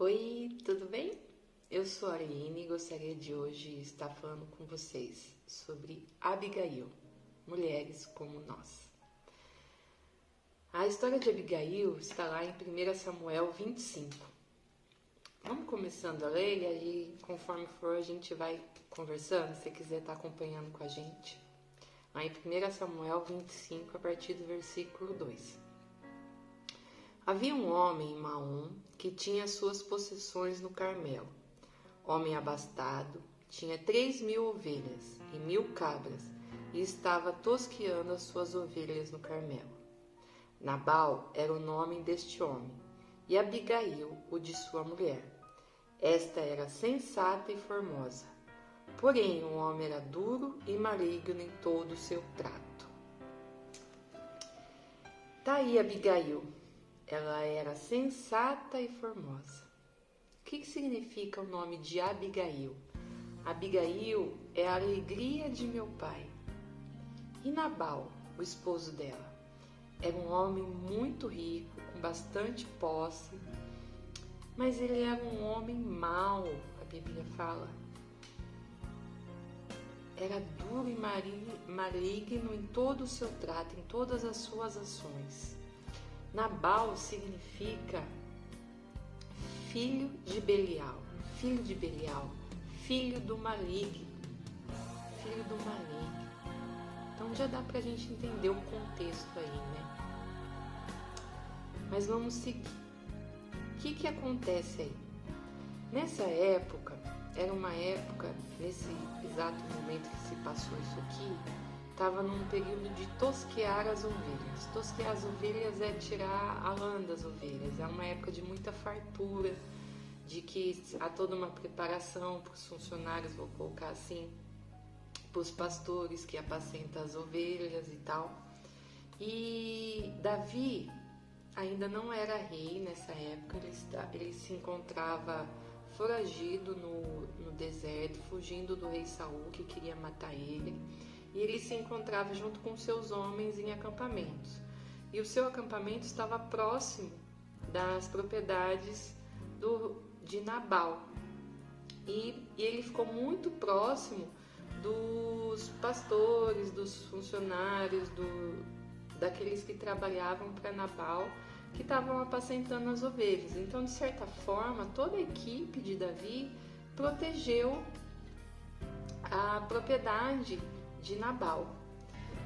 Oi, tudo bem? Eu sou a Aline e gostaria de hoje estar falando com vocês sobre Abigail, mulheres como nós. A história de Abigail está lá em 1 Samuel 25. Vamos começando a ler e aí, conforme for, a gente vai conversando, se você quiser estar acompanhando com a gente. Lá em 1 Samuel 25, a partir do versículo 2. Havia um homem em Maom que tinha suas possessões no Carmelo. Homem abastado, tinha 3.000 ovelhas e 1.000 cabras e estava tosqueando as suas ovelhas no Carmelo. Nabal era o nome deste homem e Abigail o de sua mulher. Esta era sensata e formosa, porém o homem era duro e maligno em todo o seu trato. Tá aí Abigail. Ela era sensata e formosa. O que significa o nome de Abigail? Abigail é a alegria de meu pai. E Nabal, o esposo dela, era um homem muito rico, com bastante posse, mas ele era um homem mau, a Bíblia fala. Era duro e maligno em todo o seu trato, em todas as suas ações. Nabal significa filho de Belial, filho do maligno, Então já dá pra gente entender o contexto aí, né? Mas vamos seguir. O que acontece aí? Nessa época, era uma época, nesse exato momento que se passou isso aqui, estava num período de tosquear as ovelhas. Tosquear as ovelhas é tirar a lã das ovelhas. É uma época de muita fartura, de que há toda uma preparação para os funcionários, vou colocar assim, para os pastores que apacentam as ovelhas e tal. E Davi ainda não era rei nessa época, ele se encontrava foragido no deserto, fugindo do rei Saul que queria matar ele. E ele se encontrava junto com seus homens em acampamentos. E o seu acampamento estava próximo das propriedades de Nabal. E ele ficou muito próximo dos pastores, dos funcionários, daqueles que trabalhavam para Nabal, que estavam apacentando as ovelhas. Então, de certa forma, toda a equipe de Davi protegeu a propriedade de Nabal.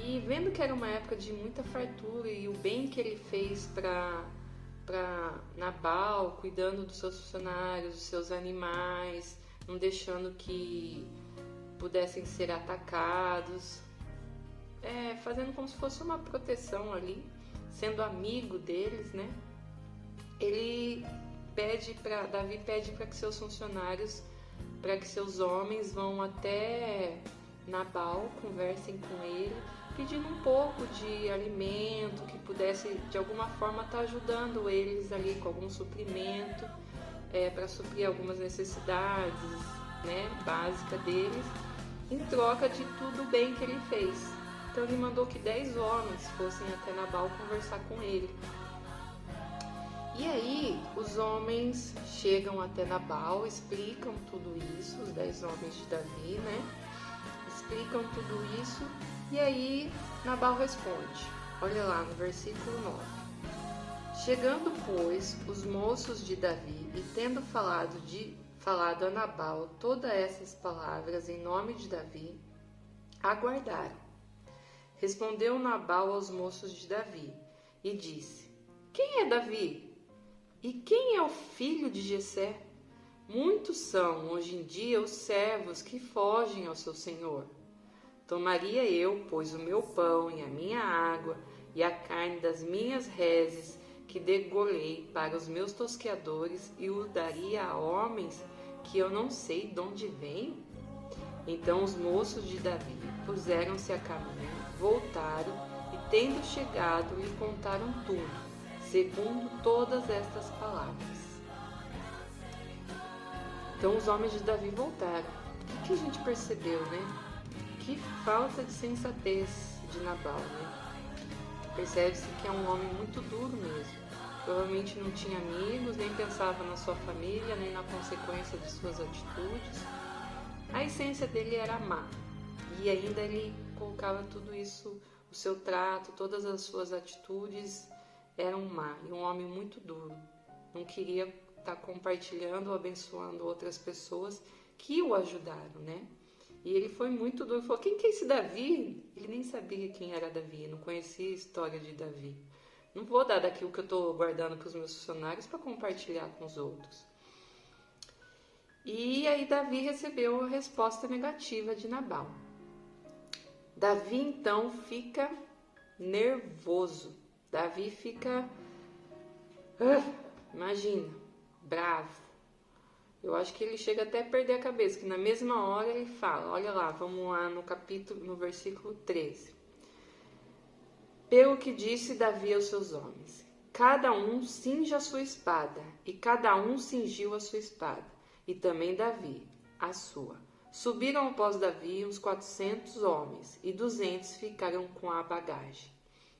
E vendo que era uma época de muita fartura e o bem que ele fez para Nabal, cuidando dos seus funcionários, dos seus animais, não deixando que pudessem ser atacados, fazendo como se fosse uma proteção ali, sendo amigo deles, né? Davi pede para que seus funcionários, para que seus homens vão até Nabal, conversem com ele, pedindo um pouco de alimento que pudesse de alguma forma estar ajudando eles ali com algum suprimento, para suprir algumas necessidades, né, básicas deles, em troca de tudo o bem que ele fez. Então ele mandou que 10 homens fossem até Nabal conversar com ele. E aí os homens chegam até Nabal, explicam tudo isso, os 10 homens de Davi, né? Explicam tudo isso e aí Nabal responde. Olha lá no versículo 9. Chegando, pois, os moços de Davi e tendo falado a Nabal todas essas palavras em nome de Davi, aguardaram. Respondeu Nabal aos moços de Davi e disse: Quem é Davi? E quem é o filho de Jessé? Muitos são, hoje em dia, os servos que fogem ao seu senhor. Tomaria eu, pois, o meu pão e a minha água e a carne das minhas reses que degolei para os meus tosqueadores e o daria a homens que eu não sei de onde vêm? Então os moços de Davi puseram-se a caminho, voltaram e, tendo chegado, lhe contaram tudo, segundo todas estas palavras. Então os homens de Davi voltaram. O que a gente percebeu, né? Que falta de sensatez de Nabal, né? Percebe-se que é um homem muito duro mesmo. provavelmente não tinha amigos, nem pensava na sua família, nem na consequência de suas atitudes. A essência dele era má, e ainda ele colocava tudo isso, o seu trato, todas as suas atitudes eram má, e um homem muito duro. Não queria estar compartilhando ou abençoando outras pessoas que o ajudaram, né? E ele foi muito duro, falou, quem que é esse Davi? Ele nem sabia quem era Davi, não conhecia a história de Davi. Não vou dar daqui o que eu estou guardando para os meus funcionários para compartilhar com os outros. E aí Davi recebeu a resposta negativa de Nabal. Davi então fica nervoso. Davi fica, imagina, bravo. Eu acho que ele chega até a perder a cabeça, que na mesma hora ele fala, olha lá, vamos lá no versículo 13. Pelo que disse Davi aos seus homens, cada um cinja a sua espada, e cada um cingiu a sua espada, e também Davi, a sua. Subiram após Davi uns 400 homens, e 200 ficaram com a bagagem.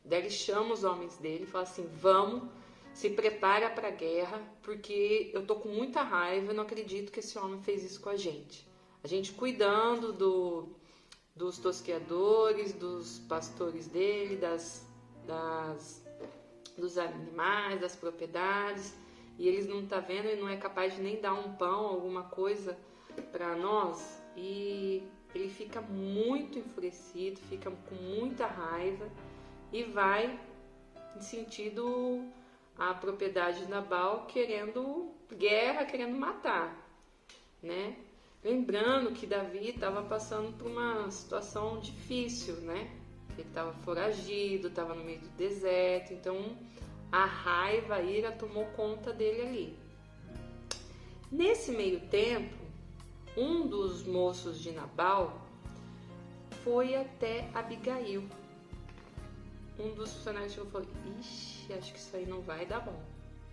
Daí ele chama os homens dele e fala assim, vamos, se prepara para a guerra, porque eu tô com muita raiva, eu não acredito que esse homem fez isso com a gente. A gente cuidando dos tosqueadores, dos pastores dele, dos animais, das propriedades, e eles não tá vendo, ele não é capaz de nem dar um pão, alguma coisa para nós, e ele fica muito enfurecido, fica com muita raiva e vai em sentido a propriedade de Nabal, querendo guerra, querendo matar, né? Lembrando que Davi estava passando por uma situação difícil, né? Ele estava foragido, estava no meio do deserto, então a raiva, a ira tomou conta dele ali. Nesse meio tempo, um dos moços de Nabal foi até Abigail. Um dos funcionários chegou e falou, ixi, acho que isso aí não vai dar bom.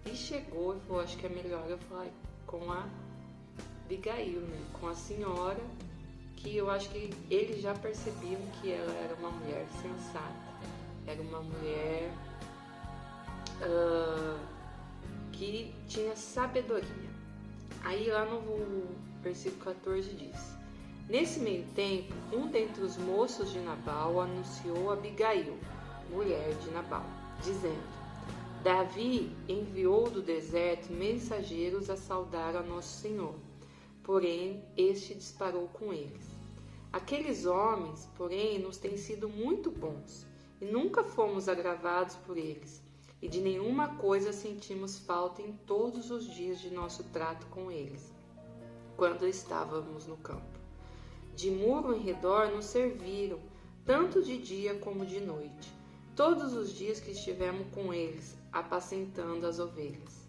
E chegou e falou, acho que é melhor eu falar com a Abigail, né? Com a senhora, que eu acho que eles já percebiam que ela era uma mulher sensata, era uma mulher que tinha sabedoria. Aí lá no versículo 14 diz, nesse meio tempo, um dentre os moços de Nabal anunciou a Abigail, mulher de Nabal, dizendo, Davi enviou do deserto mensageiros a saudar a nosso Senhor, porém este disparou com eles. Aqueles homens, porém, nos têm sido muito bons, e nunca fomos agravados por eles, e de nenhuma coisa sentimos falta em todos os dias de nosso trato com eles, quando estávamos no campo. De muro em redor nos serviram, tanto de dia como de noite, todos os dias que estivemos com eles, apacentando as ovelhas.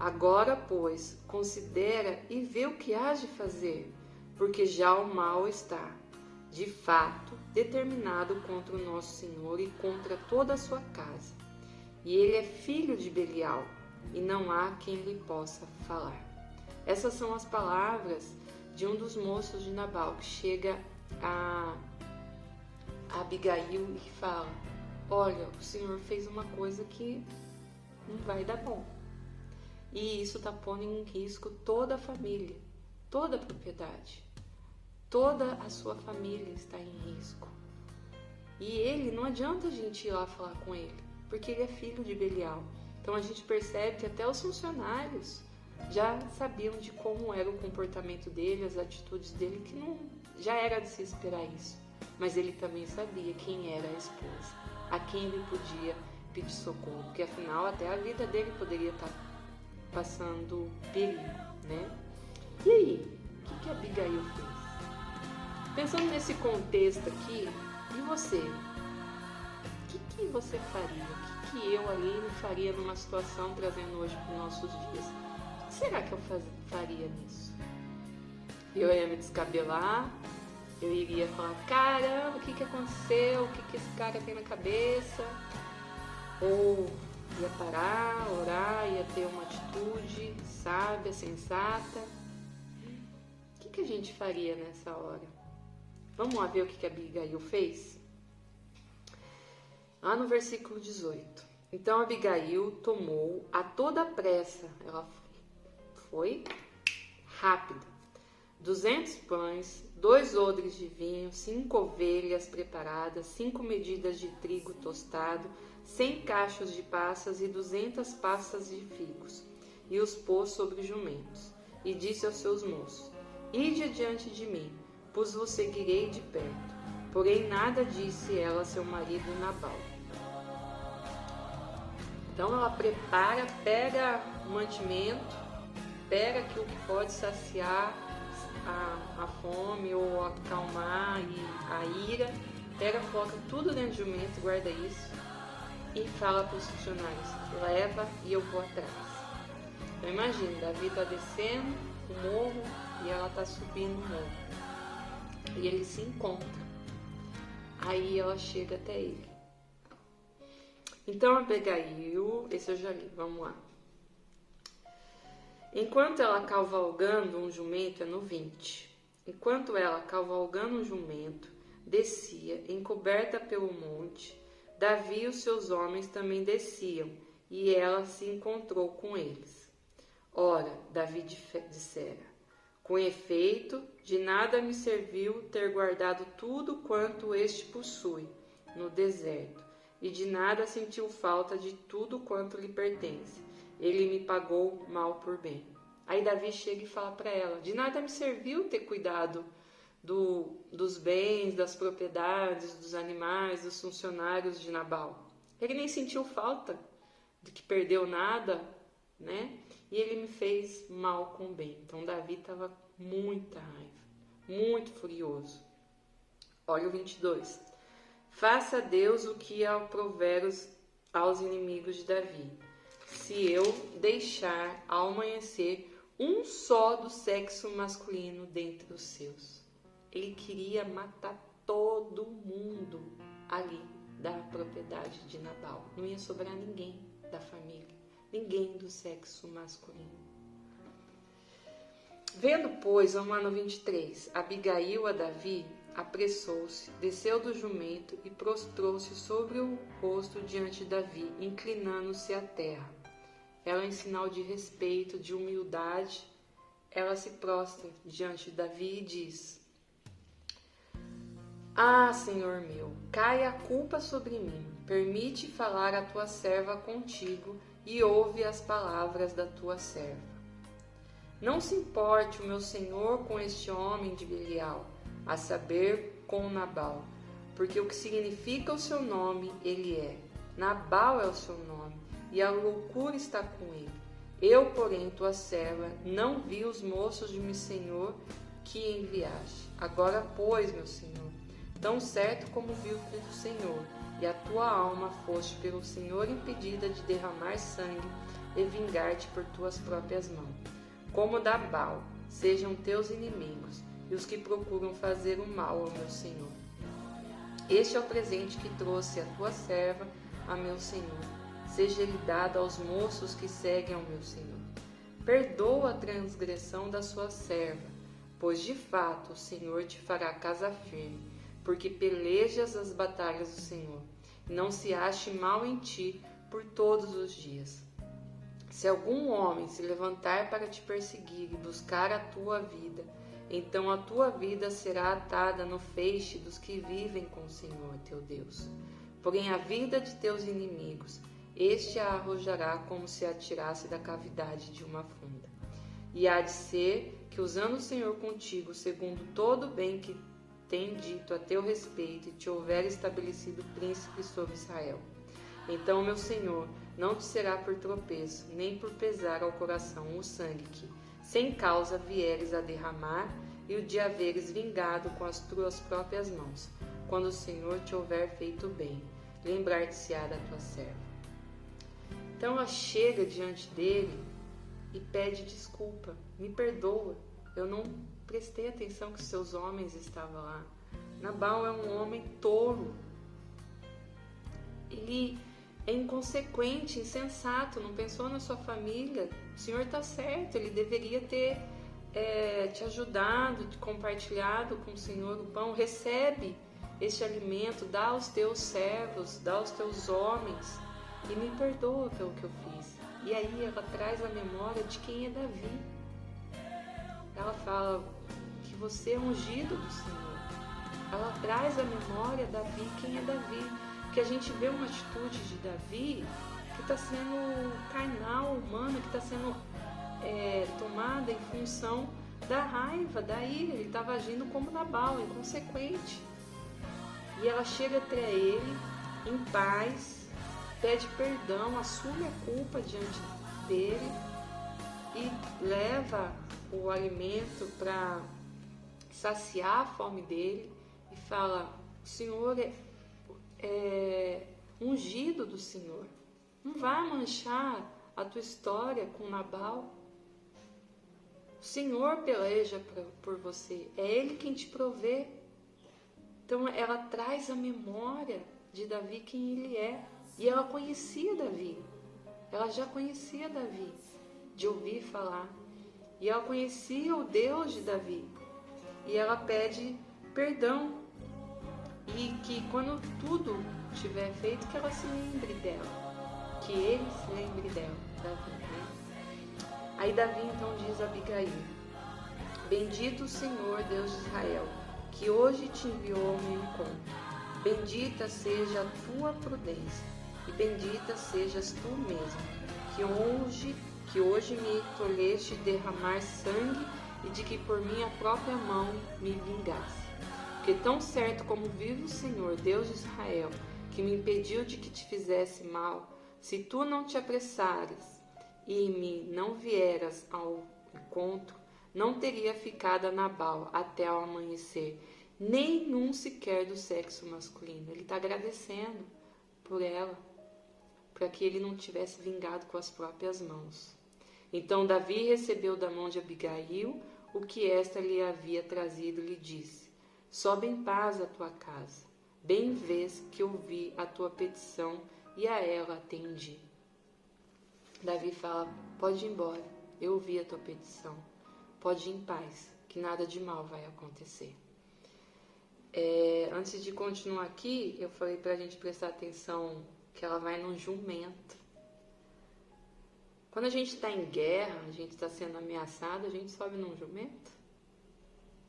Agora, pois, considera e vê o que hás de fazer, porque já o mal está, de fato, determinado contra o nosso Senhor e contra toda a sua casa. E ele é filho de Belial, e não há quem lhe possa falar. Essas são as palavras de um dos moços de Nabal, que chega a Abigail e fala, olha, o Senhor fez uma coisa que não vai dar bom. E isso está pondo em risco toda a família, toda a propriedade. Toda a sua família está em risco. E ele, não adianta a gente ir lá falar com ele, porque ele é filho de Belial. Então a gente percebe que até os funcionários já sabiam de como era o comportamento dele, as atitudes dele, que não, já era de se esperar isso. Mas ele também sabia quem era a esposa, a quem ele podia pedir socorro, porque afinal até a vida dele poderia estar passando perigo, né? E aí, o que a Abigail fez? Pensando nesse contexto aqui, e você? O que você faria? O que eu, Aline, faria numa situação trazendo hoje para os nossos dias? O que será que eu faria nisso? Eu ia me descabelar, eu iria falar, caramba, o que aconteceu? O que esse cara tem na cabeça? Ou ia parar, orar, ia ter uma atitude sábia, sensata. O que a gente faria nessa hora? Vamos lá ver o que a Abigail fez? Lá no versículo 18. Então Abigail tomou a toda pressa, ela foi rápida, 200 pães, 2 odres de vinho, 5 ovelhas preparadas, 5 medidas de trigo tostado, 100 cachos de passas e 200 passas de figos, e os pôs sobre jumentos. E disse aos seus moços: Ide adiante de mim, pois vos seguirei de perto. Porém nada disse ela a seu marido Nabal. Então ela prepara, pega o mantimento, pega aquilo que pode saciar a fome ou acalmar a ira, pega, coloca tudo dentro de jumento, guarda isso e fala para os funcionários: leva e eu vou atrás. Então imagina, Davi está descendo o morro e ela está subindo o morro. E eles se encontram. Aí ela chega até ele. Então Abigail, esse eu já li, vamos lá. Enquanto ela cavalgando um jumento, é no 20. Enquanto ela cavalgando um jumento, descia, encoberta pelo monte, Davi e os seus homens também desciam, e ela se encontrou com eles. Ora, Davi dissera: com efeito, de nada me serviu ter guardado tudo quanto este possui no deserto, e de nada sentiu falta de tudo quanto lhe pertence. Ele me pagou mal por bem. Aí Davi chega e fala para ela: de nada me serviu ter cuidado dos bens, das propriedades, dos animais, dos funcionários de Nabal. Ele nem sentiu falta de que perdeu nada, né? E ele me fez mal com bem. Então Davi estava com muita raiva, muito furioso. Olha o 22. Faça Deus o que aprover aos inimigos de Davi, se eu deixar ao amanhecer um só do sexo masculino dentre os seus. Ele queria matar todo mundo ali da propriedade de Nabal. Não ia sobrar ninguém da família, ninguém do sexo masculino. Vendo, pois, vamos lá no 23, Abigail a Davi, apressou-se, desceu do jumento e prostrou-se sobre o rosto diante de Davi, inclinando-se à terra. Ela, em sinal de respeito, de humildade, ela se prostra diante de Davi e diz: Ah, Senhor meu, caia a culpa sobre mim. Permite falar a tua serva contigo e ouve as palavras da tua serva. Não se importe o meu senhor com este homem de Belial, a saber, com Nabal, porque o que significa o seu nome, ele é. Nabal é o seu nome, e a loucura está com ele. Eu, porém, tua serva, não vi os moços de meu senhor que enviaste. Agora, pois, meu senhor, tão certo como viu o Senhor, e a tua alma foste pelo Senhor impedida de derramar sangue e vingar-te por tuas próprias mãos. Como Nabal, sejam teus inimigos, e os que procuram fazer o mal ao meu Senhor. Este é o presente que trouxe a tua serva a meu Senhor. Seja ele dado aos moços que seguem ao meu Senhor. Perdoa a transgressão da sua serva, pois de fato o Senhor te fará casa firme, porque pelejas as batalhas do Senhor, e não se ache mal em ti por todos os dias. Se algum homem se levantar para te perseguir e buscar a tua vida, então a tua vida será atada no feixe dos que vivem com o Senhor teu Deus. Porém a vida de teus inimigos, este a arrojará como se atirasse da cavidade de uma funda. E há de ser que, usando o Senhor contigo, segundo todo o bem que tem dito a teu respeito, e te houver estabelecido príncipe sobre Israel, então, meu Senhor, não te será por tropeço, nem por pesar ao coração o sangue que, sem causa, vieres a derramar, e o de haveres vingado com as tuas próprias mãos, quando o Senhor te houver feito bem, lembrar-te-á da tua serva. Então ela chega diante dele e pede desculpa, me perdoa, eu não prestei atenção que seus homens estavam lá. Nabal é um homem tolo, ele é inconsequente, insensato, não pensou na sua família. O Senhor está certo, ele deveria ter te ajudado, te compartilhado com o Senhor o pão. Recebe este alimento, dá aos teus servos, dá aos teus homens. e me perdoa pelo que eu fiz. E aí ela traz a memória de quem é Davi. Ela fala que você é ungido do Senhor. Ela traz a memória Davi, quem é Davi. Que a gente vê uma atitude de Davi que está sendo carnal, humana, que está sendo tomada em função da raiva, da ira. Ele estava agindo como Nabal, inconsequente. E ela chega até ele em paz, pede perdão, assume a culpa diante dele e leva o alimento para saciar a fome dele e fala: o Senhor é ungido do Senhor, não vai manchar a tua história com Nabal. O Senhor peleja por você, é Ele quem te provê. Então ela traz a memória de Davi, quem ele é. E ela conhecia Davi, ela já conhecia Davi, de ouvir falar. E ela conhecia o Deus de Davi. E ela pede perdão. E que quando tudo tiver feito, que ela se lembre dela. Que ele se lembre dela, Davi, né? Aí Davi então diz a Abigail: bendito o Senhor, Deus de Israel, que hoje te enviou ao meu encontro. Bendita seja a tua prudência, e bendita sejas tu mesmo, que hoje me tolheste derramar sangue, e de que por minha própria mão me vingasse. Porque tão certo como vive o Senhor, Deus de Israel, que me impediu de que te fizesse mal, se tu não te apressares e me não vieras ao encontro, não teria ficado a Nabal até ao amanhecer, nenhum sequer do sexo masculino. Ele está agradecendo por ela, para que ele não tivesse vingado com as próprias mãos. Então Davi recebeu da mão de Abigail o que esta lhe havia trazido e lhe disse: sobe em paz à tua casa, bem vês que ouvi a tua petição e a ela atendi. Davi fala: pode ir embora, eu ouvi a tua petição, pode ir em paz, que nada de mal vai acontecer. Antes de continuar aqui, eu falei para a gente prestar atenção que ela vai num jumento. Quando a gente está em guerra, a gente está sendo ameaçado, a gente sobe num jumento?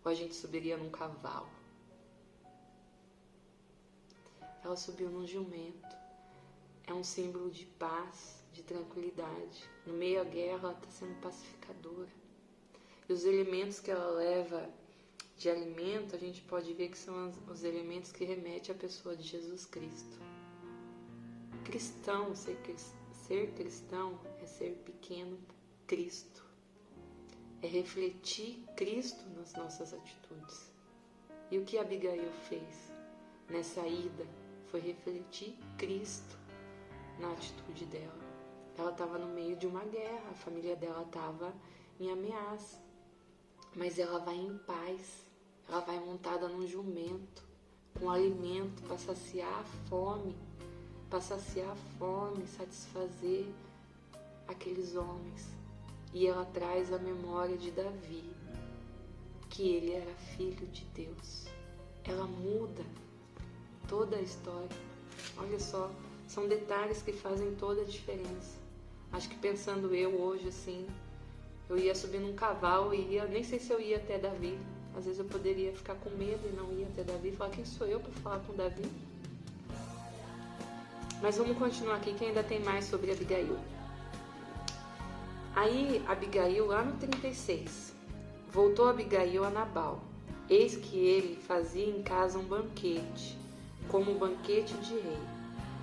Ou a gente subiria num cavalo? Ela subiu num jumento. É um símbolo de paz, de tranquilidade. No meio da guerra, ela está sendo pacificadora. E os elementos que ela leva de alimento, a gente pode ver que são os elementos que remetem à pessoa de Jesus Cristo. Cristão, ser cristão é ser pequeno Cristo. É refletir Cristo nas nossas atitudes. E o que Abigail fez nessa ida foi refletir Cristo na atitude dela. Ela estava no meio de uma guerra, a família dela estava em ameaça. Mas ela vai em paz, ela vai montada num jumento, com alimento para saciar a fome, satisfazer aqueles homens. E ela traz a memória de Davi, que ele era filho de Deus. Ela muda toda a história. Olha só, são detalhes que fazem toda a diferença. Acho que pensando eu hoje assim, eu ia subir num cavalo e nem sei se eu ia até Davi. Às vezes eu poderia ficar com medo e não ir até Davi e falar: quem sou eu para falar com Davi? Mas vamos continuar aqui que ainda tem mais sobre Abigail. Aí Abigail, lá no 36, voltou Abigail a Nabal. Eis que ele fazia em casa um banquete, como um banquete de rei.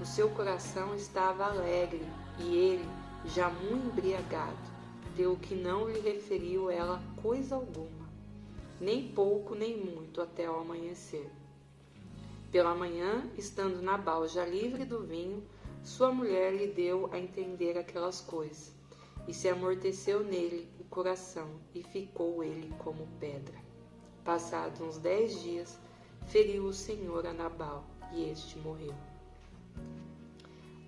O seu coração estava alegre e ele já muito embriagado, pelo que não lhe referiu ela coisa alguma, nem pouco nem muito, até ao amanhecer. Pela manhã, estando Nabal já livre do vinho, sua mulher lhe deu a entender aquelas coisas, e se amorteceu nele o coração, e ficou ele como pedra. Passados uns 10 dias, feriu o Senhor a Nabal, e este morreu.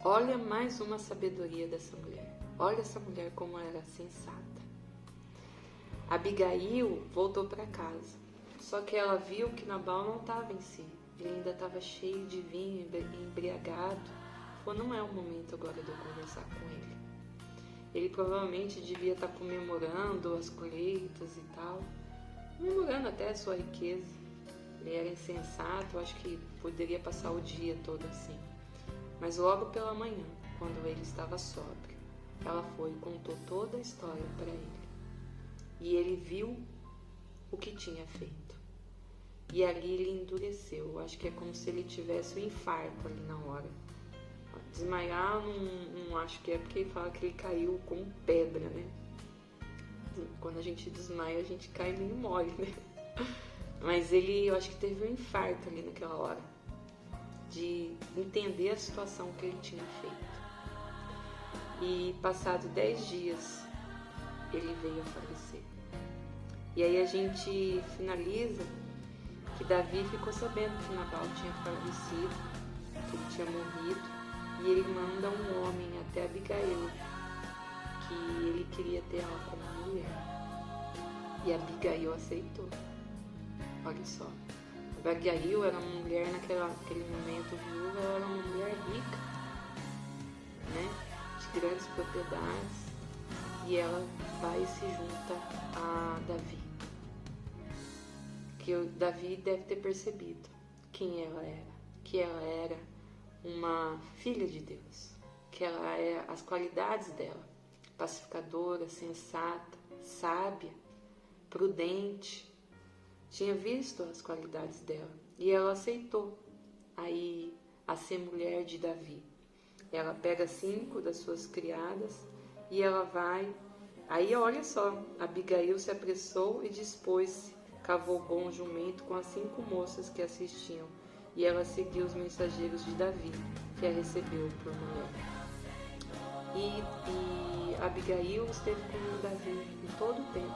Olha mais uma sabedoria dessa mulher. Olha essa mulher como ela era sensata. Abigail voltou para casa, só que ela viu que Nabal não estava em si. Ele ainda estava cheio de vinho, embriagado, falou, não é o momento agora de eu conversar com ele. Ele provavelmente devia estar comemorando as colheitas e tal, comemorando até a sua riqueza. Ele era insensato, eu acho que poderia passar o dia todo assim. Mas logo pela manhã, quando ele estava sóbrio, ela foi e contou toda a história para ele. E ele viu o que tinha feito. E ali ele endureceu. Eu acho que é como se ele tivesse um infarto ali na hora. Desmaiar, não acho que é, porque ele fala que ele caiu como pedra, né? Quando a gente desmaia, a gente cai meio mole, né? Mas eu acho que teve um infarto ali naquela hora, de entender a situação que ele tinha feito. E passado 10 dias, ele veio a falecer. E aí a gente finaliza que Davi ficou sabendo que Nabal tinha falecido, que ele tinha morrido, e ele manda um homem até Abigail, que ele queria ter ela como mulher. E Abigail aceitou. Olha só, Abigail era uma mulher naquele momento viúva, ela era uma mulher rica, né, de grandes propriedades, e ela vai e se junta a Davi. Que o Davi deve ter percebido quem ela era, que ela era uma filha de Deus, que ela é as qualidades dela, pacificadora, sensata, sábia, prudente, tinha visto as qualidades dela e ela aceitou aí a ser mulher de Davi. Ela pega 5 das suas criadas e ela vai, aí olha só, Abigail se apressou e dispôs-se, cavalgou um jumento com as 5 moças que assistiam, e ela seguiu os mensageiros de Davi, que a recebeu por mulher. E Abigail esteve com Davi em todo o tempo.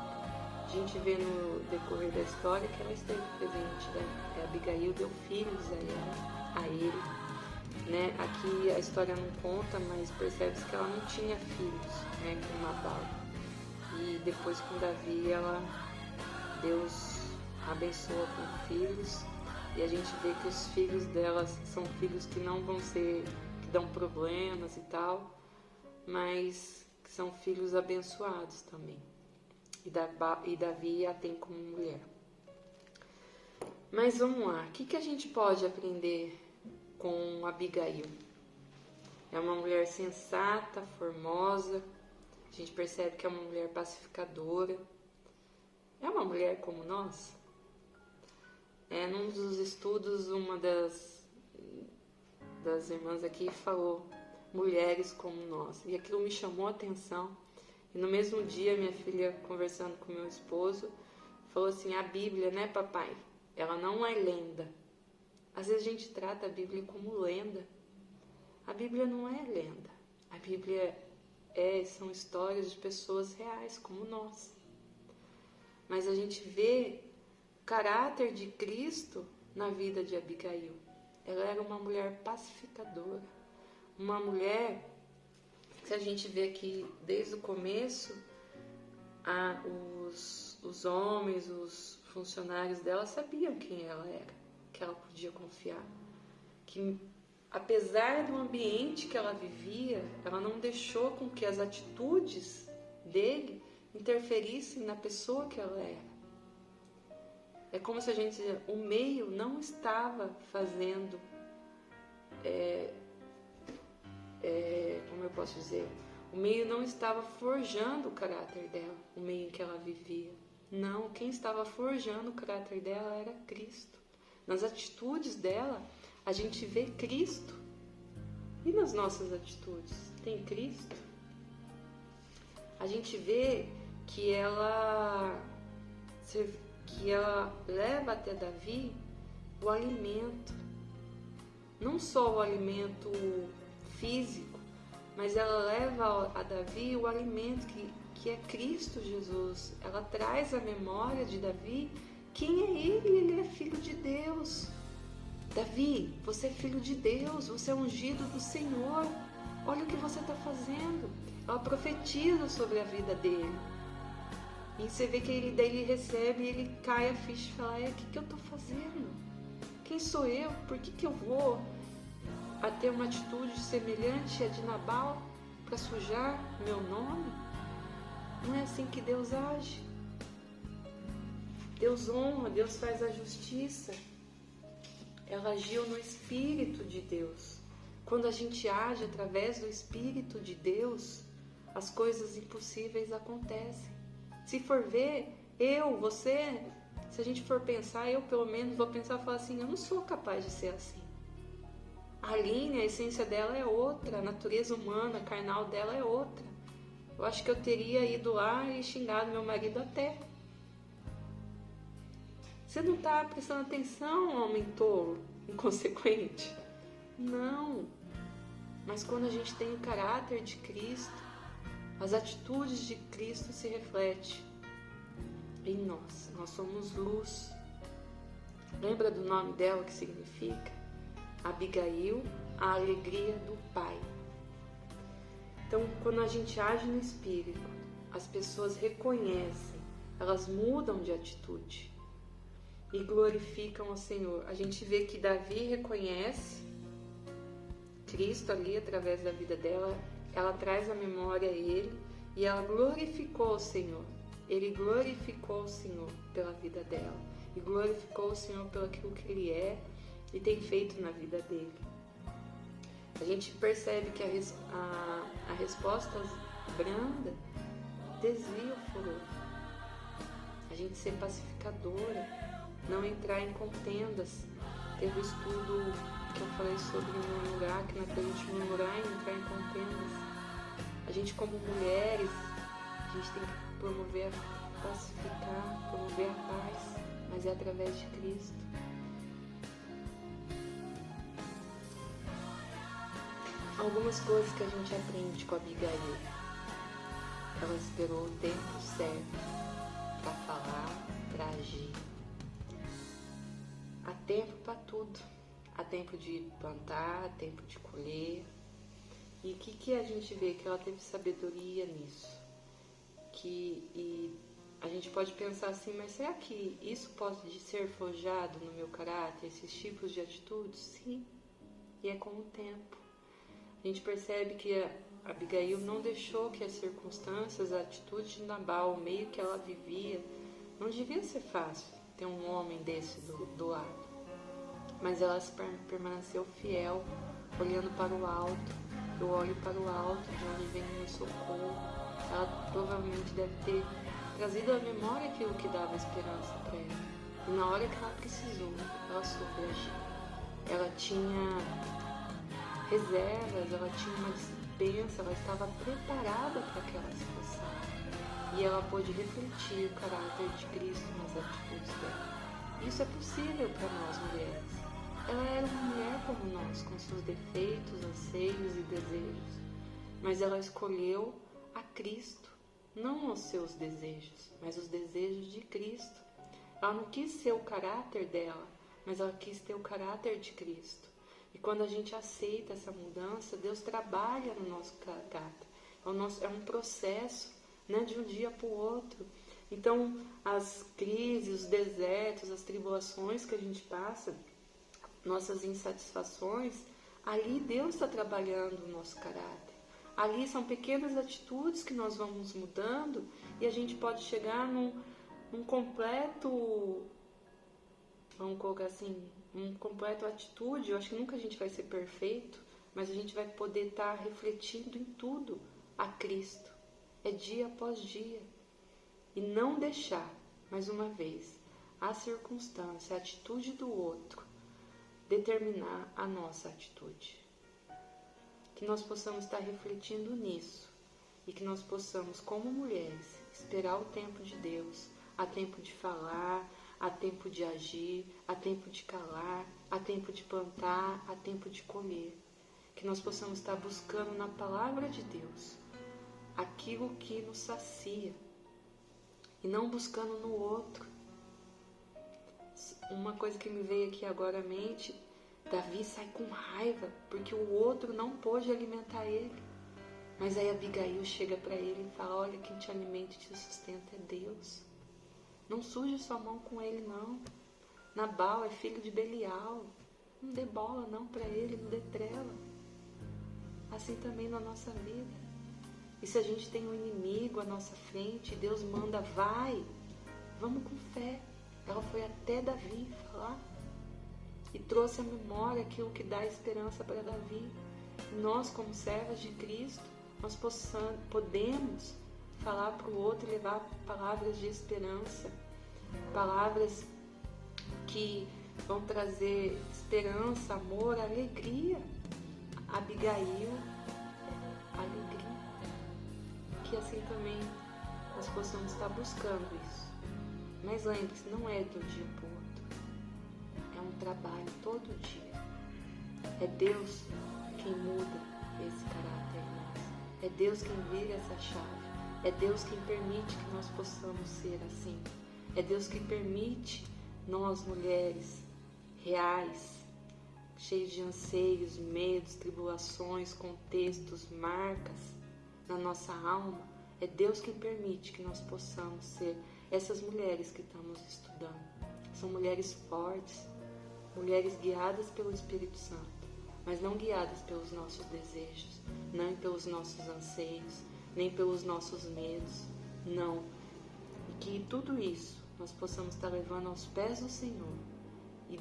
A gente vê no decorrer da história que ela esteve presente, né? Abigail deu filhos a ele, né? Aqui a história não conta, mas percebe-se que ela não tinha filhos, né, com Nabal. E depois com Davi, Deus abençoa com filhos. E a gente vê que os filhos delas são filhos que não vão ser, que dão problemas e tal, mas que são filhos abençoados também. E Davi a tem como mulher. Mas vamos lá, o que a gente pode aprender com Abigail? É uma mulher sensata, formosa, a gente percebe que é uma mulher pacificadora, é uma mulher como nós. Num dos estudos, uma das irmãs aqui falou mulheres como nós, e aquilo me chamou a atenção. E no mesmo dia, minha filha, conversando com meu esposo, falou assim, a Bíblia, né, papai? Ela não é lenda. Às vezes a gente trata a Bíblia como lenda. A Bíblia não é lenda. A Bíblia são histórias de pessoas reais, como nós. Mas a gente vê o caráter de Cristo na vida de Abigail. Ela era uma mulher pacificadora. Uma mulher que a gente vê aqui desde o começo, os homens, os funcionários dela sabiam quem ela era, que ela podia confiar. Que apesar do ambiente que ela vivia, ela não deixou com que as atitudes dele interferissem na pessoa que ela era. É como se a gente, o meio não estava fazendo, como eu posso dizer, o meio não estava forjando o caráter dela, o meio em que ela vivia. Não, quem estava forjando o caráter dela era Cristo. Nas atitudes dela, a gente vê Cristo. E nas nossas atitudes, tem Cristo? A gente vê que ela leva até Davi o alimento. Não só o alimento físico, mas ela leva a Davi o alimento que é Cristo Jesus. Ela traz à memória de Davi quem é ele. Ele é filho de Deus. Davi, você é filho de Deus, você é ungido do Senhor. Olha o que você está fazendo. Ela profetiza sobre a vida dele. E você vê que ele recebe e ele cai a ficha e fala, o que eu estou fazendo? Quem sou eu? Por que eu vou a ter uma atitude semelhante à de Nabal para sujar meu nome? Não é assim que Deus age. Deus honra, Deus faz a justiça. Ela agiu no Espírito de Deus. Quando a gente age através do Espírito de Deus, as coisas impossíveis acontecem. Se for ver, você, se a gente for pensar, eu pelo menos vou pensar e falar assim, eu não sou capaz de ser assim. A Aline, a essência dela é outra, a natureza humana, carnal dela é outra. Eu acho que eu teria ido lá e xingado meu marido até. Você não está prestando atenção, homem tolo, inconsequente? Não. Mas quando a gente tem o caráter de Cristo, as atitudes de Cristo se refletem em nós. Nós somos luz. Lembra do nome dela, que significa? Abigail, a alegria do Pai. Então, quando a gente age no Espírito, as pessoas reconhecem, elas mudam de atitude e glorificam ao Senhor. A gente vê que Davi reconhece Cristo ali através da vida dela, ela traz a memória a ele e ela glorificou o Senhor. Ele glorificou o Senhor pela vida dela e glorificou o Senhor pelo aquilo que ele é e tem feito na vida dele. A gente percebe que a resposta branda desvia o furor. A gente ser pacificadora, não entrar em contendas. Teve um estudo que eu falei sobre murmurar, que não é pra gente murmurar e entrar em contendas. A gente como mulheres, a gente tem que promover a pacificar, promover a paz, mas é através de Cristo. Algumas coisas que a gente aprende com a Abigail. Ela esperou o tempo certo para falar, para agir. Há tempo para tudo. Há tempo de plantar, há tempo de colher. E o que a gente vê? Que ela teve sabedoria nisso. E a gente pode pensar assim, mas será que isso pode ser forjado no meu caráter, esses tipos de atitudes? Sim, e é com o tempo. A gente percebe que a Abigail não deixou que as circunstâncias, a atitude de Nabal, o meio que ela vivia, não devia ser fácil ter um homem desse do lado. Mas ela permaneceu fiel, olhando para o alto. Eu olho para o alto, de onde vem o meu socorro. Ela provavelmente deve ter trazido à memória aquilo que dava esperança para ela. E na hora que ela precisou, ela soube agir. Ela tinha reservas, ela tinha uma dispensa, ela estava preparada para aquela situação. E ela pôde refletir o caráter de Cristo nas atitudes dela. Isso é possível para nós mulheres. Ela era uma mulher como nós, com seus defeitos, anseios e desejos. Mas ela escolheu a Cristo, não os seus desejos, mas os desejos de Cristo. Ela não quis ser o caráter dela, mas ela quis ter o caráter de Cristo. E quando a gente aceita essa mudança, Deus trabalha no nosso caráter. É um processo, né, de um dia para o outro. Então, as crises, os desertos, as tribulações que a gente passa, nossas insatisfações, ali Deus está trabalhando o nosso caráter. Ali são pequenas atitudes que nós vamos mudando e a gente pode chegar num completo, vamos colocar assim, um completo atitude. Eu acho que nunca a gente vai ser perfeito, mas a gente vai poder estar refletindo em tudo a Cristo. É dia após dia. E não deixar, mais uma vez, a circunstância, a atitude do outro determinar a nossa atitude. Que nós possamos estar refletindo nisso e que nós possamos, como mulheres, esperar o tempo de Deus. Há tempo de falar, há tempo de agir, há tempo de calar, há tempo de plantar, há tempo de colher. Que nós possamos estar buscando na palavra de Deus aquilo que nos sacia e não buscando no outro. Uma coisa que me veio aqui agora à mente, Davi sai com raiva porque o outro não pôde alimentar ele. Mas aí Abigail chega para ele e fala, olha, quem te alimenta e te sustenta é Deus. Não suje sua mão com ele não. Nabal é filho de Belial. Não dê bola não para ele, não dê trela. Assim também na nossa vida. E se a gente tem um inimigo à nossa frente, Deus manda, vai, vamos com fé. Ela foi até Davi falar e trouxe à memória aquilo que dá esperança para Davi. Nós, como servas de Cristo, nós podemos falar para o outro e levar palavras de esperança, palavras que vão trazer esperança, amor, alegria. Abigail, alegria. Que assim também nós possamos estar buscando isso. Mas lembre-se, não é do dia para o outro. É um trabalho todo dia. É Deus quem muda esse caráter em nós. É Deus quem vira essa chave. É Deus quem permite que nós possamos ser assim. É Deus que permite nós, mulheres reais, cheios de anseios, medos, tribulações, contextos, marcas na nossa alma, é Deus quem permite que nós possamos ser essas mulheres que estamos estudando. São mulheres fortes, mulheres guiadas pelo Espírito Santo, mas não guiadas pelos nossos desejos, não pelos nossos anseios, nem pelos nossos medos, não. E que tudo isso nós possamos estar levando aos pés do Senhor e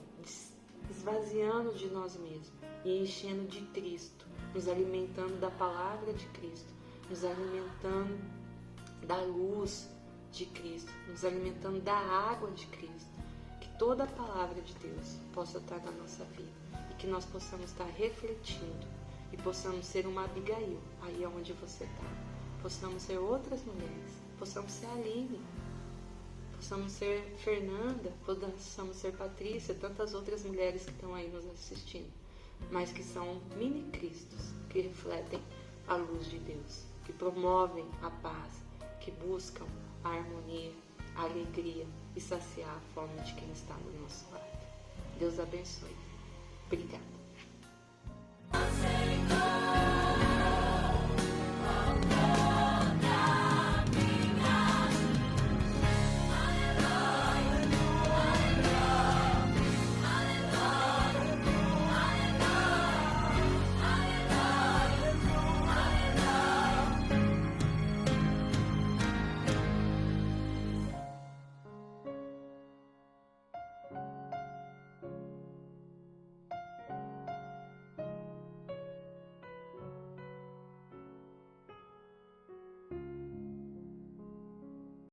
esvaziando de nós mesmos e enchendo de Cristo, nos alimentando da palavra de Cristo, nos alimentando da luz de Cristo, nos alimentando da água de Cristo. Que toda a palavra de Deus possa estar na nossa vida e que nós possamos estar refletindo e possamos ser uma Abigail aí onde você está. Possamos ser outras mulheres, possamos ser Aline, possamos ser Fernanda, possamos ser Patrícia, tantas outras mulheres que estão aí nos assistindo, mas que são mini Cristos, que refletem a luz de Deus, que promovem a paz, que buscam a harmonia, a alegria e saciar a fome de quem está do nosso lado. Deus abençoe. Obrigada.